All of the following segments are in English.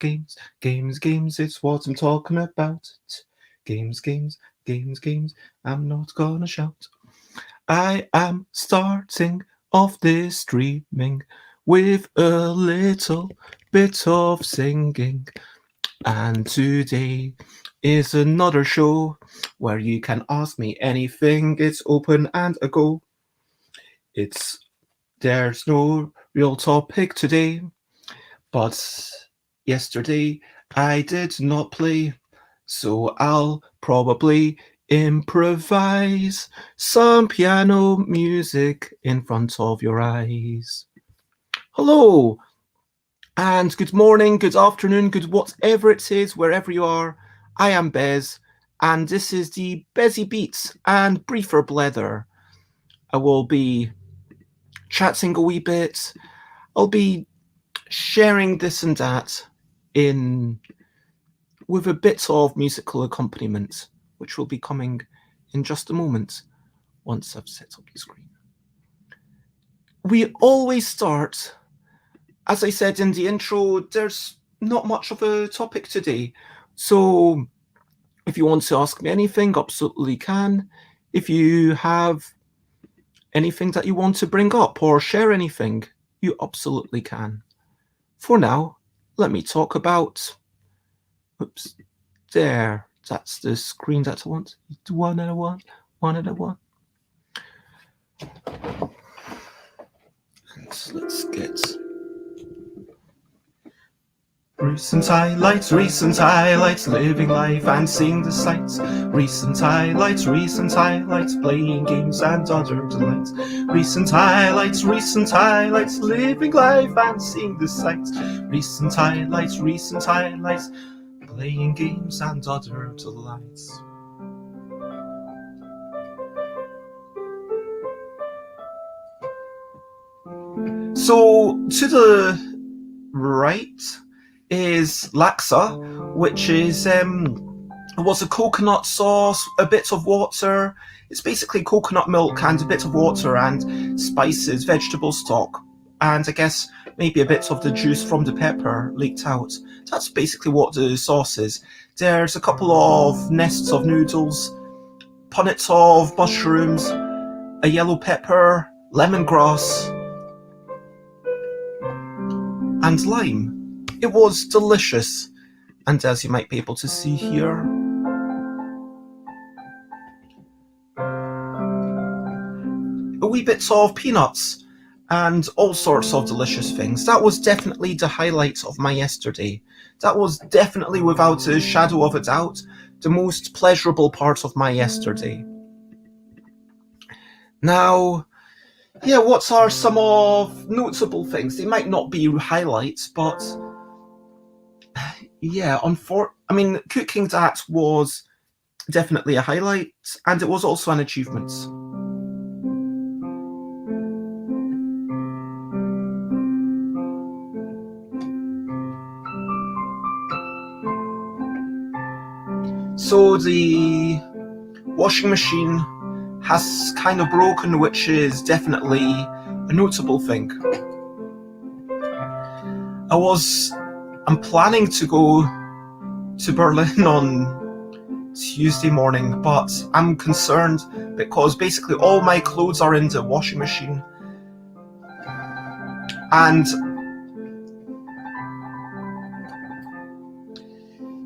Games, games, games, it's what I'm talking about. Games, games, games, games, I'm not gonna shout. I am starting off this streaming with a little bit of singing. And today is another show where you can ask me anything. It's open and a go. There's no real topic today, but yesterday I did not play, so I'll probably improvise some piano music in front of your eyes. Hello, and good morning, good afternoon, good whatever it is, wherever you are. I am Bez, and this is the Bezzy Beats and Briefer Blether. I will be chatting a wee bit. I'll be sharing this and that with a bit of musical accompaniment, which will be coming in just a moment once I've set up the screen. We always start, as I said in the intro, there's not much of a topic today. So if you want to ask me anything, absolutely can. If you have anything that you want to bring up or share anything, you absolutely can. For now, let me talk about... Oops, there. That's the screen that I want. One and a one. And let's get... Recent highlights, living life and seeing the sights. Recent highlights, playing games and other delights. Recent highlights, living life and seeing the sights. Recent highlights, playing games and other delights. So to the right is laksa, which is was a coconut sauce, a bit of water. It's basically coconut milk and a bit of water and spices, vegetable stock, and I guess maybe a bit of the juice from the pepper leaked out. That's basically what the sauce is. There's a couple of nests of noodles, punnets of mushrooms, a yellow pepper, lemongrass, and lime. It was delicious, and as you might be able to see here, a wee bit of peanuts and all sorts of delicious things. That was definitely the highlight of my yesterday. That was definitely, without a shadow of a doubt, the most pleasurable part of my yesterday. Now, yeah, what are some of notable things? They might not be highlights, but yeah, cooking that was definitely a highlight, and it was also an achievement. So the washing machine has kind of broken, which is definitely a notable thing. I'm planning to go to Berlin on Tuesday morning, but I'm concerned because basically all my clothes are in the washing machine, and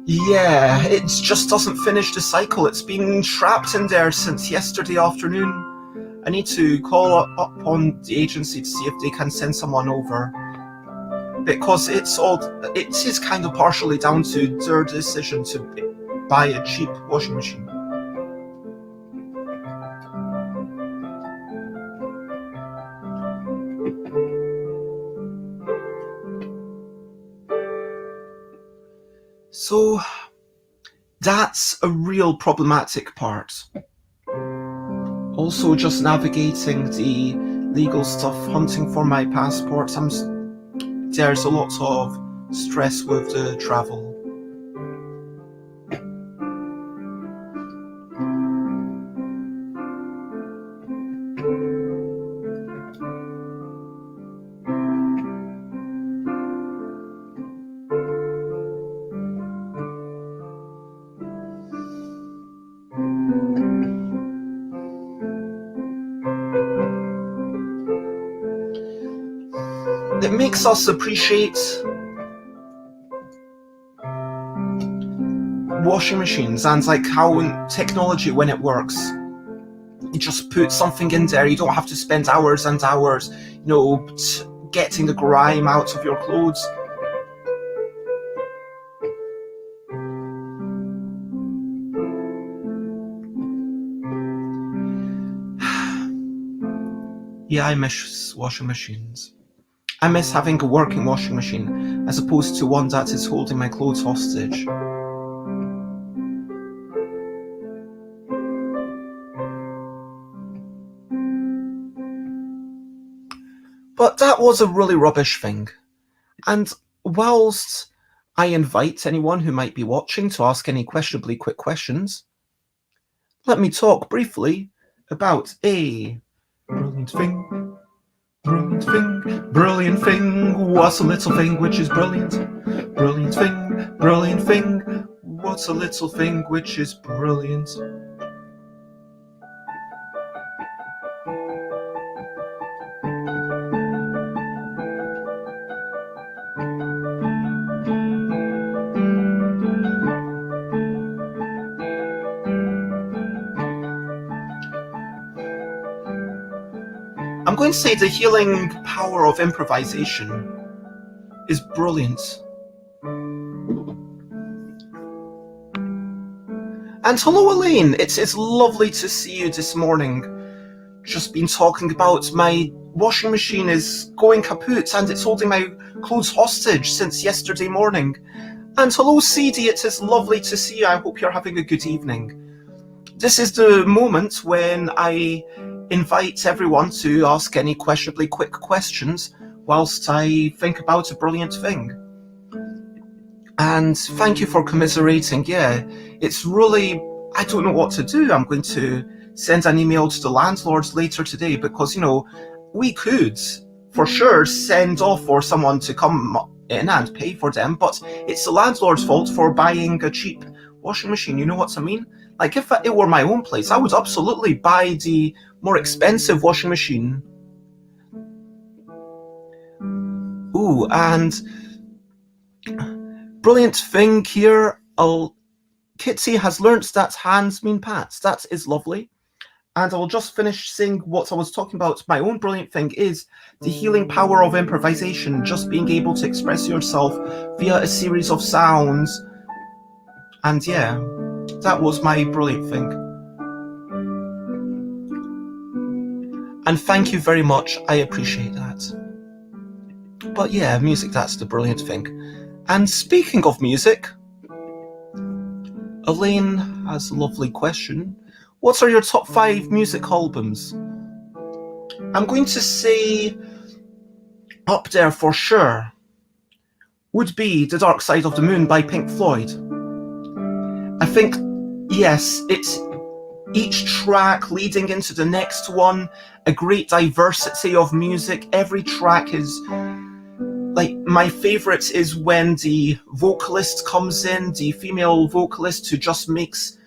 yeah, it just doesn't finish the cycle. It's been trapped in there since yesterday afternoon. I need to call up on the agency to see if they can send someone over, because it is kind of partially down to their decision to buy a cheap washing machine. So that's a real problematic part. Also, just navigating the legal stuff, hunting for my passport. There's a lot of stress with the travel. it makes us appreciate washing machines and like how technology, when it works, you just put something in there, you don't have to spend hours and hours, getting the grime out of your clothes. Yeah, I miss washing machines. I miss having a working washing machine as opposed to one that is holding my clothes hostage. But that was a really rubbish thing. And whilst I invite anyone who might be watching to ask any questionably quick questions, let me talk briefly about a brilliant thing. Brilliant thing, brilliant thing, what's a little thing which is brilliant? Brilliant thing, what's a little thing which is brilliant? I'm going to say the healing power of improvisation is brilliant. And hello Elaine, it's lovely to see you this morning. Just been talking about my washing machine is going kaput and it's holding my clothes hostage since yesterday morning. And hello CD, it is lovely to see you. I hope you're having a good evening. This is the moment when I invite everyone to ask any questionably quick questions whilst I think about a brilliant thing. And thank you for commiserating. Yeah, it's really, I don't know what to do. I'm going to send an email to the landlords later today because, we could for sure send off for someone to come in and pay for them, but it's the landlord's fault for buying a cheap washing machine. You know what I mean? Like if it were my own place, I would absolutely buy the more expensive washing machine. Ooh, and brilliant thing here. Kitsy has learnt that hands mean pats. That is lovely. And I'll just finish saying what I was talking about. My own brilliant thing is the healing power of improvisation, just being able to express yourself via a series of sounds. And yeah, that was my brilliant thing. And thank you very much. I appreciate that. But yeah, music, that's the brilliant thing. And speaking of music, Elaine has a lovely question. What are your top 5 music albums? I'm going to say up there for sure would be The Dark Side of the Moon by Pink Floyd. I think, yes, it's each track leading into the next one, a great diversity of music. Every track is, like, my favourite is when the vocalist comes in, the female vocalist who just makes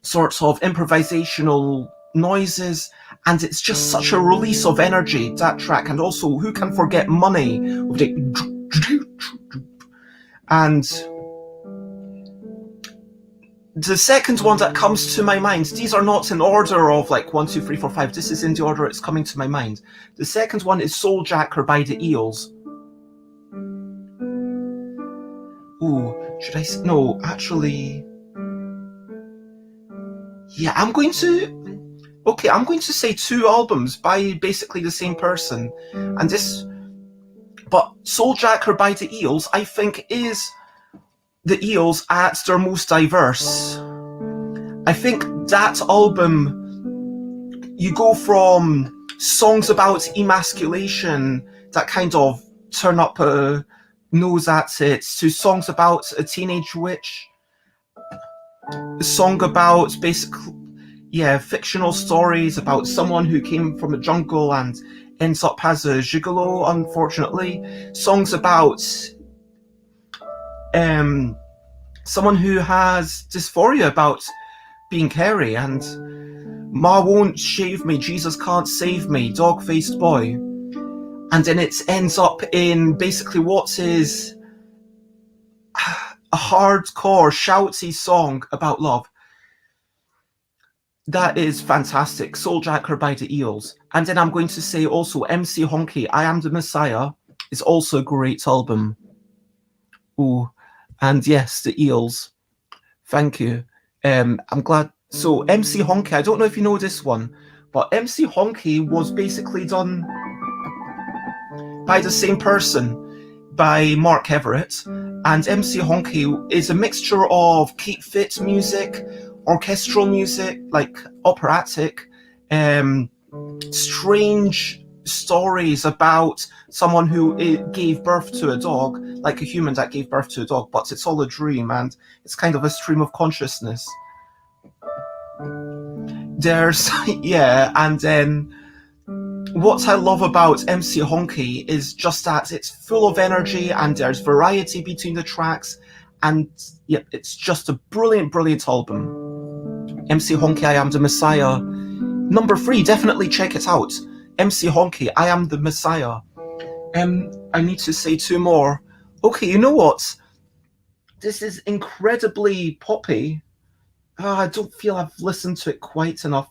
sorts of improvisational noises, and it's just such a release of energy, that track. And also, who can forget Money with the and the second one that comes to my mind, these are not in order of like 1, 2, 3, 4, 5, this is in the order it's coming to my mind. The second one is Soul Jacker by the Eels. Ooh, should I say, no, actually, yeah, I'm going to say 2 albums by basically the same person, and but Soul Jacker by the Eels, I think, is the Eels at their most diverse. I think that album, you go from songs about emasculation that kind of turn up a nose at it, to songs about a teenage witch, a song about basically, fictional stories about someone who came from a jungle and ends up as a gigolo, unfortunately. Songs about someone who has dysphoria about being hairy, and Ma won't shave me, Jesus can't save me, dog-faced boy. and then it ends up in basically what is a hardcore, shouty song about love. That is fantastic. Souljacker by the Eels. And then I'm going to say also MC Honky, I Am the Messiah, is also a great album. Ooh. And yes, the Eels. Thank you. I'm glad. So MC Honky, I don't know if you know this one, but MC Honky was basically done by the same person, by Mark Everett. And MC Honky is a mixture of Keep Fit music, orchestral music, like operatic, strange stories about someone who gave birth to a dog, like a human that gave birth to a dog, but it's all a dream and it's kind of a stream of consciousness. There's, yeah, and then what I love about MC Honky is just that it's full of energy and there's variety between the tracks, and yeah, it's just a brilliant, brilliant album. MC Honky, I Am the Messiah. Number 3, definitely check it out. MC Honky, I Am the Messiah. I need to say 2 more. Okay, you know what? This is incredibly poppy. I don't feel I've listened to it quite enough.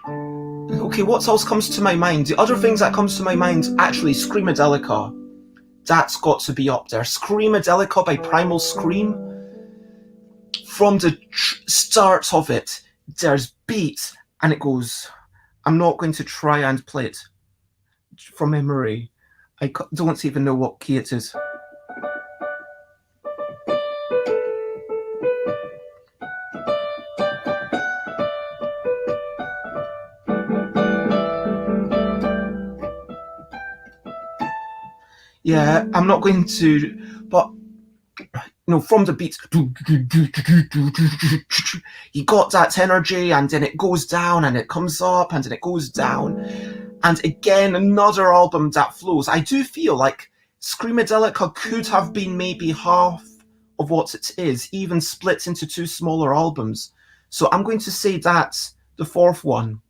Okay, what else comes to my mind? The other things that comes to my mind, actually, Screamadelica. That's got to be up there. Screamadelica by Primal Scream. From the start of it, there's beats, and it goes... I'm not going to try and play it from memory. I don't even know what key it is. Yeah, I'm not going to, but from the beats, you got that energy, and then it goes down, and it comes up, and then it goes down. And again, another album that flows. I do feel like Screamadelica could have been maybe half of what it is, even split into 2 smaller albums. So I'm going to say that's the 4th one.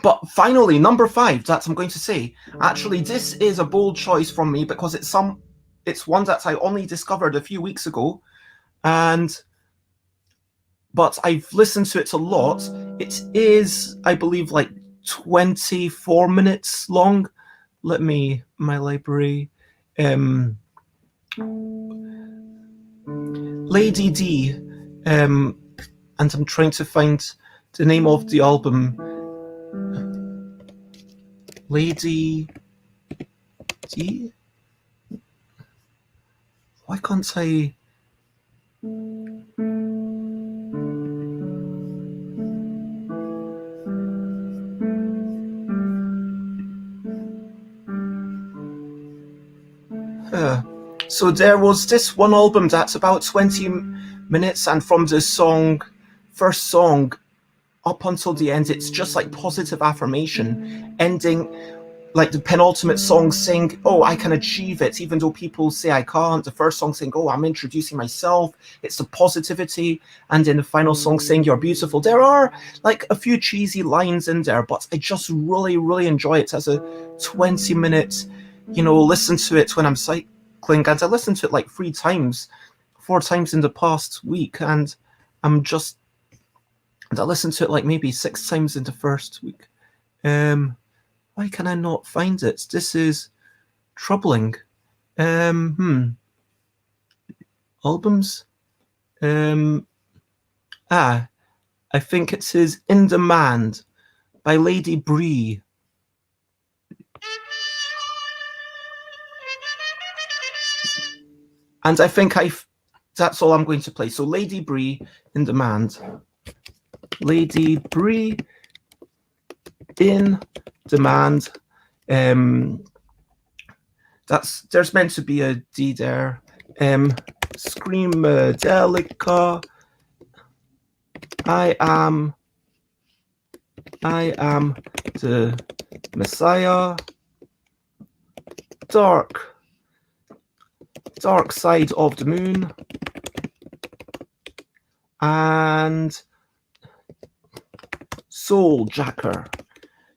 But finally, number 5, that I'm going to say, actually, this is a bold choice from me because it's one that I only discovered a few weeks ago, but I've listened to it a lot. It is, I believe, like 24 minutes long. My library. Lady D. And I'm trying to find the name of the album. Lady D? Why can't I... So there was this one album that's about 20 minutes, and from the first song up until the end, it's just like positive affirmation, ending like the penultimate song saying, oh, I can achieve it, even though people say I can't. The first song saying, oh, I'm introducing myself. It's the positivity. And then the final song saying, you're beautiful. There are like a few cheesy lines in there, but I just really, really enjoy it as a 20-minute, listen to it when I'm cycling. And I listened to it like 4 times in the past week. And I listened to it like maybe 6 times in the first week. Why can I not find it? This is troubling. Albums? I think it says In Demand by Lady Bree. And I think that's all I'm going to play. So Lady Bree, In Demand. Lady Bree, In Demand. There's meant to be a D there. Screamadelica. I am the Messiah. Dark Side of the Moon. And Souljacker.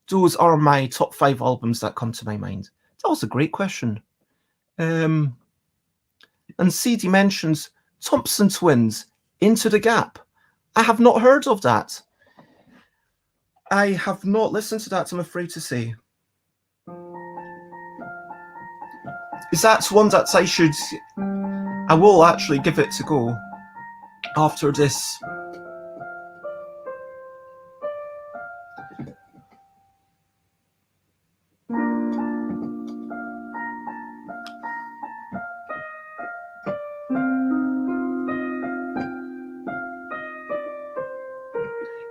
those are my top 5 albums that come to my mind. That was a great question. And CD mentions Thompson Twins, Into the Gap. I have not heard of that. I have not listened to that, I'm afraid to say. Is that one that I should... I will actually give it a go after this.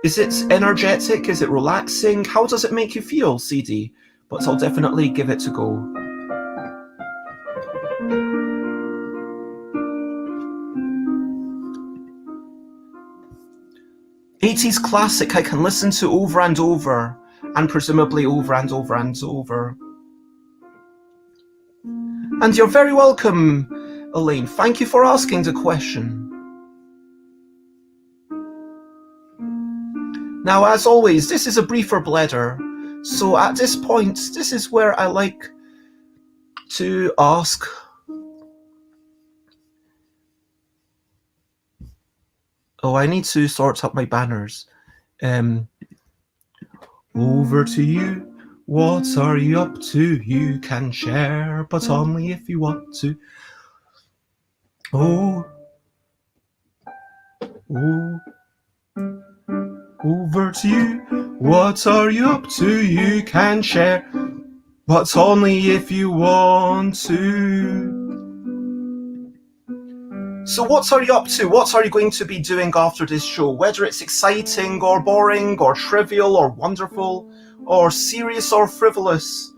Is it energetic? Is it relaxing? How does it make you feel, CD? But I'll definitely give it a go. '80s classic I can listen to over and over, and presumably over and over and over. And you're very welcome, Elaine. Thank you for asking the question. Now, as always, this is a Briefer Blether, so at this point, this is where I like to ask... Oh, I need to sort out my banners. Over to you. What are you up to? You can share, but only if you want to. Oh. Over to you. What are you up to? You can share, but only if you want to. So what are you up to? What are you going to be doing after this show? Whether it's exciting or boring or trivial or wonderful or serious or frivolous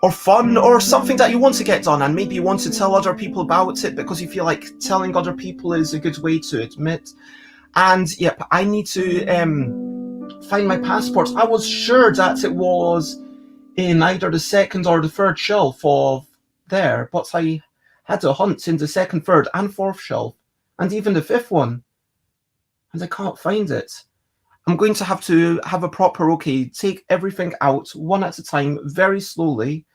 or fun or something that you want to get done and maybe you want to tell other people about it because you feel like telling other people is a good way to admit. And yep, I need to find my passport. I was sure that it was in either the second or the third shelf of there, but I had to hunt in the second, third, and fourth shelf, and even the fifth one, and I can't find it. I'm going to have a proper, take everything out one at a time, very slowly.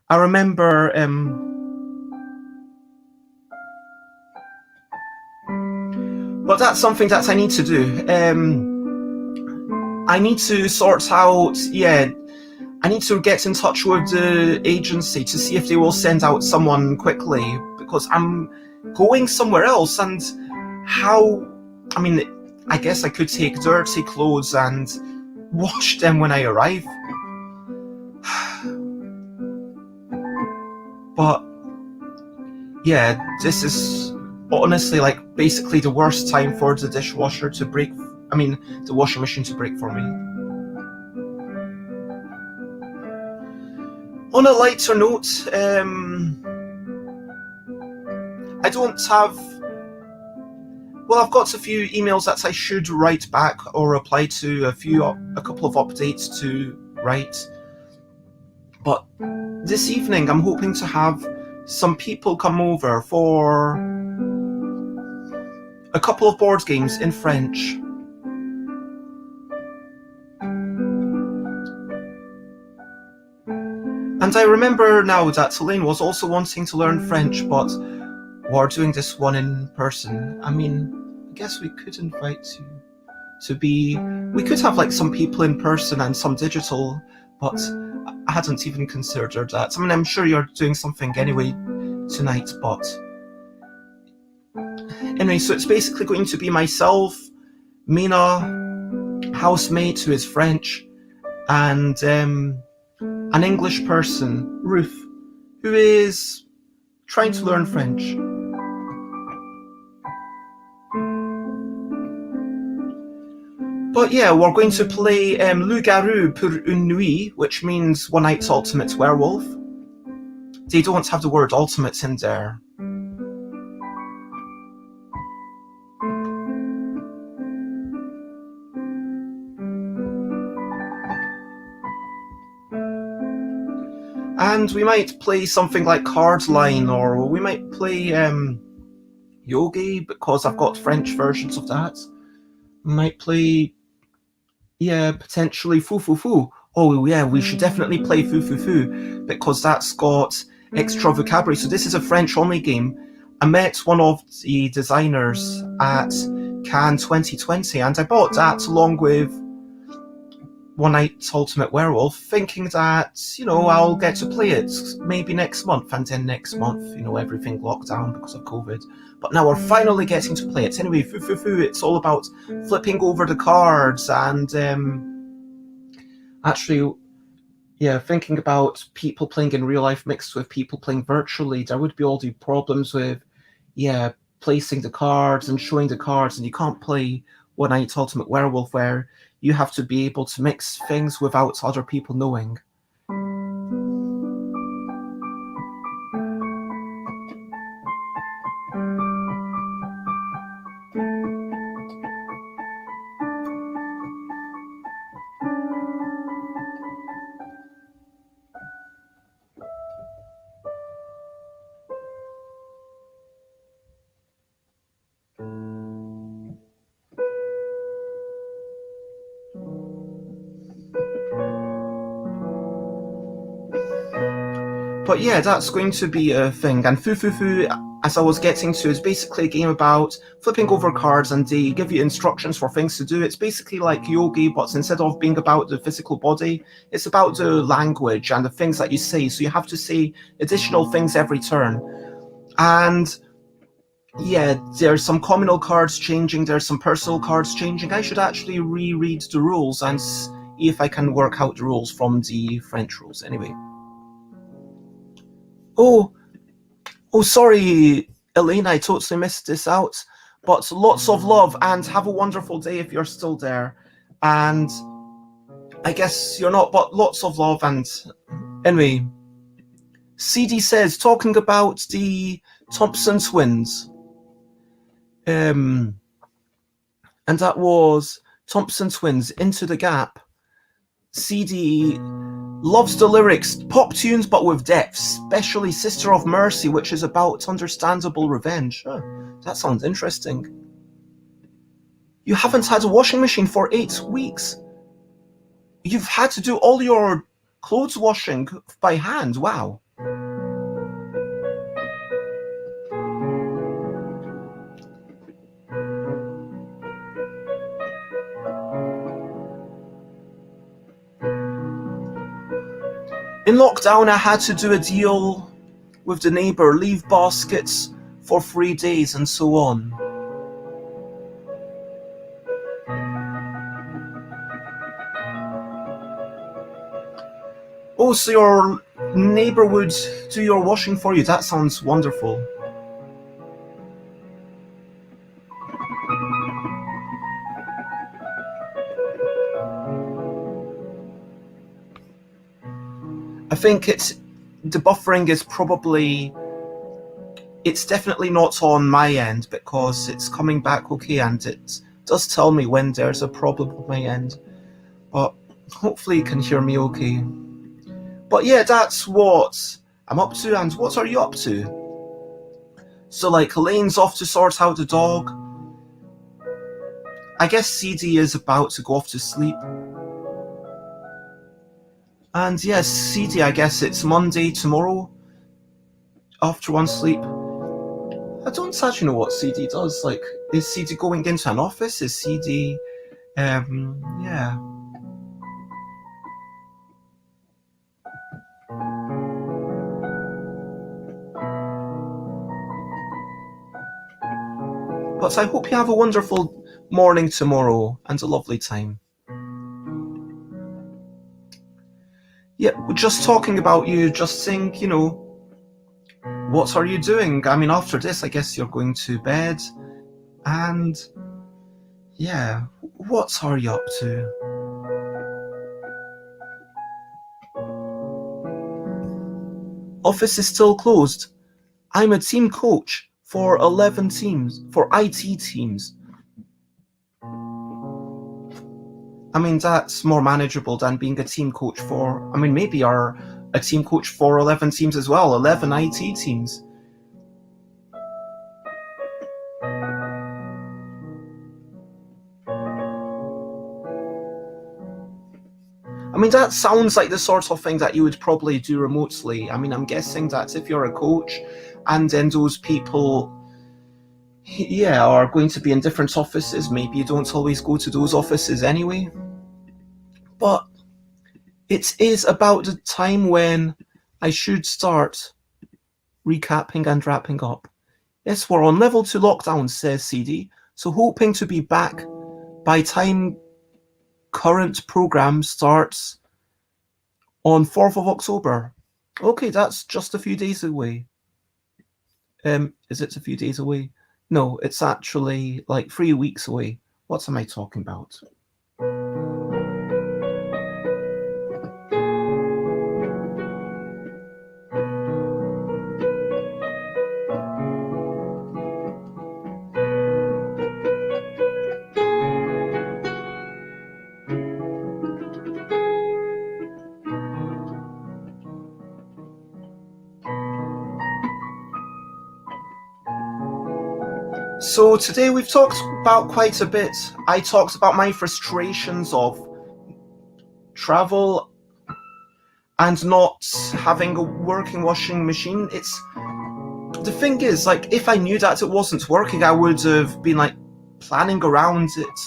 I remember... but that's something that I need to do. I need to sort out, I need to get in touch with the agency to see if they will send out someone quickly, because I'm going somewhere else, and I guess I could take dirty clothes and wash them when I arrive. But, yeah, this is honestly basically the worst time for the dishwasher to break, the washing machine to break for me. On a lighter note, I don't have... Well, I've got a few emails that I should write back or reply to, a couple of updates to write. But this evening, I'm hoping to have some people come over for a couple of board games in French. And I remember now that Elaine was also wanting to learn French, but we're doing this one in person. I guess we could invite you to be... We could have some people in person and some digital, but I hadn't even considered that. I'm sure you're doing something anyway tonight, but... Anyway, so it's basically going to be myself, Mina, housemate who is French, and an English person, Ruth, who is trying to learn French. But yeah, we're going to play Loup-garou pour une nuit, which means One Night's Ultimate Werewolf. They don't have the word ultimate in there. And we might play something like Card Line, or we might play Yogi, because I've got French versions of that. We might play... yeah, potentially foo foo foo. Oh yeah, we should definitely play foo foo foo because that's got extra vocabulary. So this is a French only game. I met one of the designers at Cannes 2020 and I bought that along with One Night's Ultimate Werewolf, thinking that, I'll get to play it maybe next month, and then next month, everything locked down because of COVID. But now we're finally getting to play it. Anyway, foo foo foo, it's all about flipping over the cards and actually, yeah, thinking about people playing in real life mixed with people playing virtually. There would be all the problems with, yeah, placing the cards and showing the cards, and you can't play One Night's Ultimate Werewolf where you have to be able to mix things without other people knowing. But yeah, that's going to be a thing. And Foo Foo Foo, as I was getting to, is basically a game about flipping over cards and they give you instructions for things to do. It's basically like Yogi, but instead of being about the physical body, it's about the language and the things that you say. So you have to say additional things every turn. And yeah, there's some communal cards changing, there's some personal cards changing. I should actually reread the rules and see if I can work out the rules from the French rules. Anyway. Oh, sorry, Elaine, I totally missed this out. But lots of love and have a wonderful day if you're still there. And I guess you're not, but lots of love. And anyway, CD says, talking about the Thompson twins. And that was Thompson Twins, Into the Gap. CD loves the lyrics, pop tunes but with depth, especially Sister of Mercy, which is about understandable revenge. That sounds interesting. You haven't had a washing machine for 8 weeks. You've had to do all your clothes washing by hand. Wow. In lockdown, I had to do a deal with the neighbour, leave baskets for 3 days and so on. Oh, so your neighbour would do your washing for you. That sounds wonderful. I think the buffering is probably, it's definitely not on my end because it's coming back okay and it does tell me when there's a problem on my end. But hopefully you can hear me okay. But yeah, that's what I'm up to. And what are you up to? So like Elaine's off to sort out the dog. I guess CD is about to go off to sleep. And yes, CD, I guess it's Monday tomorrow after one sleep. I don't actually know what CD does. Like, is CD going into an office? Is CD, yeah. But I hope you have a wonderful morning tomorrow and a lovely time. Yeah, just talking about you, just saying, what are you doing? I mean, after this, I guess you're going to bed. And yeah, what are you up to? Office is still closed. I'm a team coach for 11 teams, for IT teams. I mean, that's more manageable than being a team coach for, I mean, maybe you're a team coach for 11 teams as well, 11 IT teams. mean, that sounds like the sort of thing that you would probably do remotely. I mean, I'm guessing that if you're a coach and then those people, yeah, are going to be in different offices, maybe you don't always go to those offices anyway. But it is about the time when I should start recapping and wrapping up. Yes, we're on level 2 lockdown, says CD, so hoping to be back by time current program starts on 4th of October. Okay, that's just a few days away. Is it a few days away? No, it's actually like 3 weeks away. What am I talking about? So today we've talked about quite a bit. I talked about my frustrations of travel and not having a working washing machine. It's the thing is, like, if I knew that it wasn't working, I would have been like planning around it.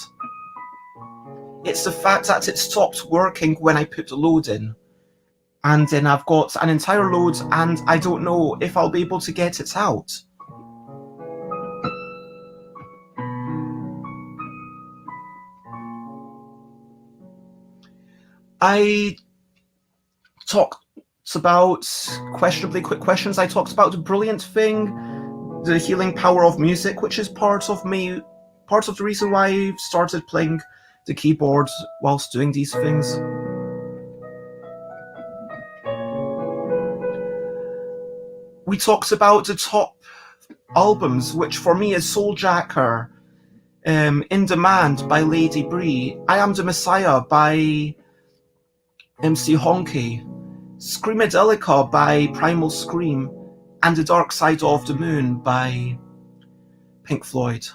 It's the fact that it stopped working when I put the load in. And then I've got an entire load and I don't know if I'll be able to get it out. I talked about questionably quick questions. I talked about the brilliant thing, the healing power of music, which is part of the reason why I started playing the keyboard whilst doing these things. We talked about the top albums, which for me is Souljacker, In Demand by Lady Bree, I Am the Messiah by MC Honky, Screamadelica by Primal Scream, and The Dark Side of the Moon by Pink Floyd.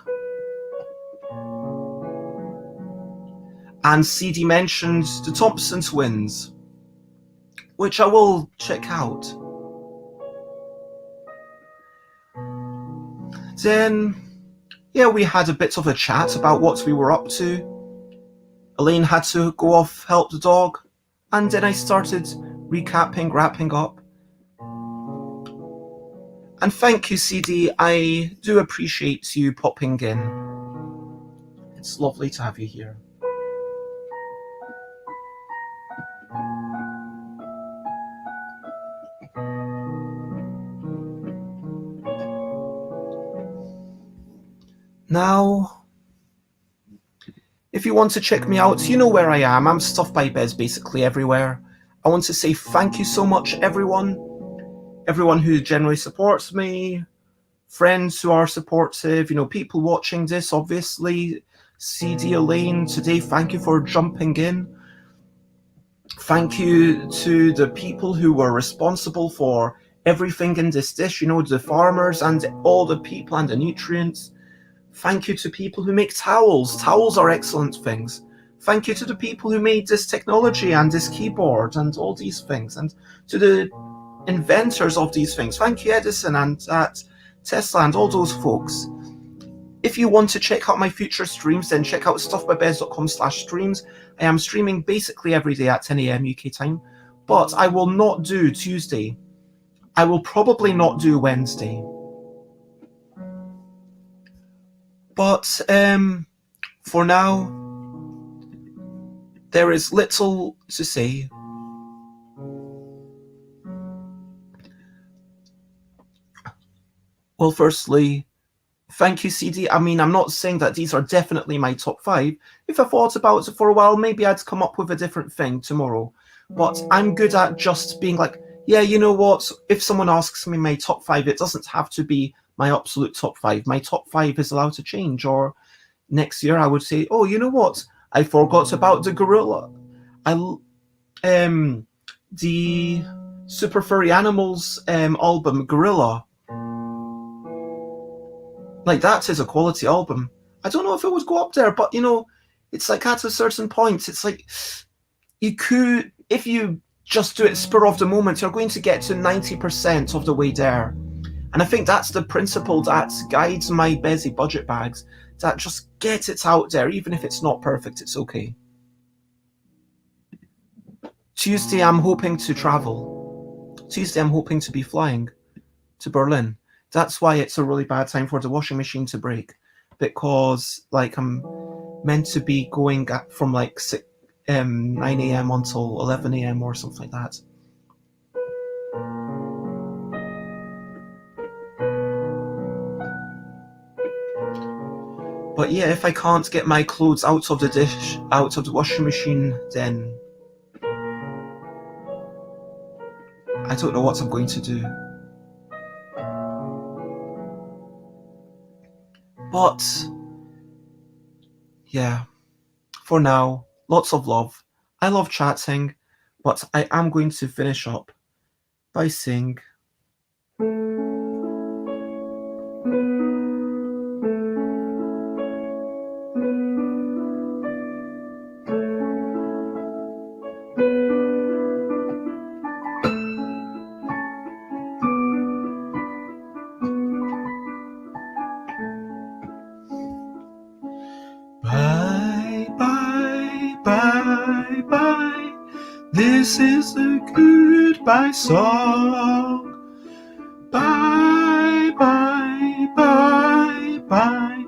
And CD mentioned the Thompson Twins, which I will check out. Then, yeah, we had a bit of a chat about what we were up to. Elaine had to go off help the dog, and then I started recapping, wrapping up. And thank you, CD. I do appreciate you popping in. It's lovely to have you here. Now, if you want to check me out, you know where I am. I'm Stuff by Bez basically everywhere. I want to say thank you so much, everyone who generally supports me, friends who are supportive, people watching this, obviously. CD Elaine, today, thank you for jumping in. Thank you to the people who were responsible for everything in this dish, the farmers and all the people and the nutrients. Thank you to people who make towels. Towels are excellent things. Thank you to the people who made this technology and this keyboard and all these things, and to the inventors of these things. Thank you, Edison and Tesla and all those folks. If you want to check out my future streams, then check out stuffbybez.com/streams. I am streaming basically every day at 10 a.m. UK time, but I will not do Tuesday. I will probably not do Wednesday. But for now, there is little to say. Well, firstly, thank you, CD. I mean, I'm not saying that these are definitely my top 5. If I thought about it for a while, maybe I'd come up with a different thing tomorrow. But I'm good at just being like, yeah, you know what? If someone asks me my top 5, it doesn't have to be my absolute top 5. My top 5 is allowed to change. Or next year I would say, oh, you know what? I forgot about the gorilla. The Super Furry Animals album, Gorilla. Like, that is a quality album. I don't know if it would go up there, but, it's like at a certain point, it's like, you could, if you just do it spur of the moment, you're going to get to 90% of the way there. And I think that's the principle that guides my Bezzy budget bags, that just get it out there, even if it's not perfect, it's okay. Tuesday, I'm hoping to travel. Tuesday, I'm hoping to be flying to Berlin. That's why it's a really bad time for the washing machine to break, because like I'm meant to be going from like 9 a.m. until 11 a.m. or something like that. But yeah, if I can't get my clothes out of the washing machine, then I don't know what I'm going to do. But yeah, for now, lots of love. I love chatting, but I am going to finish up by saying bye, bye, bye, bye. This is a goodbye song. Bye, bye, bye, bye.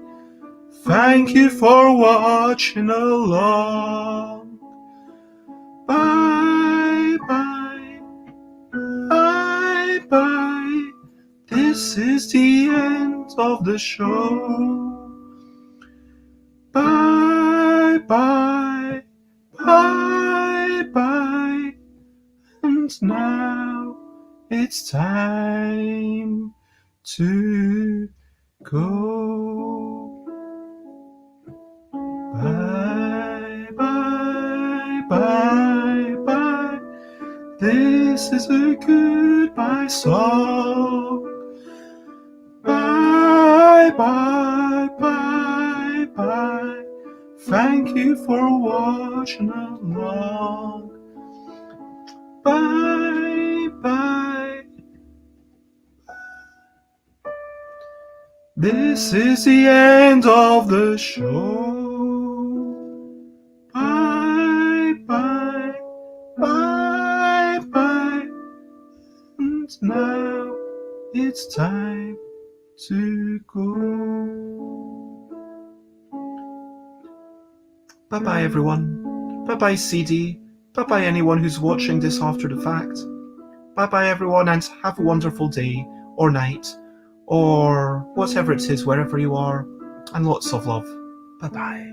Thank you for watching along. Bye, bye, bye, bye. This is the end of the show. Bye, bye, bye, bye. And now it's time to go. Bye, bye, bye, bye. This is a goodbye song. Bye, bye, bye, bye. Thank you for watching along. Bye, bye. This is the end of the show. Bye, bye, bye, bye. And now it's time to go. Bye-bye, everyone. Bye-bye, CD. Bye-bye, anyone who's watching this after the fact. Bye-bye, everyone, and have a wonderful day or night or whatever it is, wherever you are, and lots of love. Bye-bye.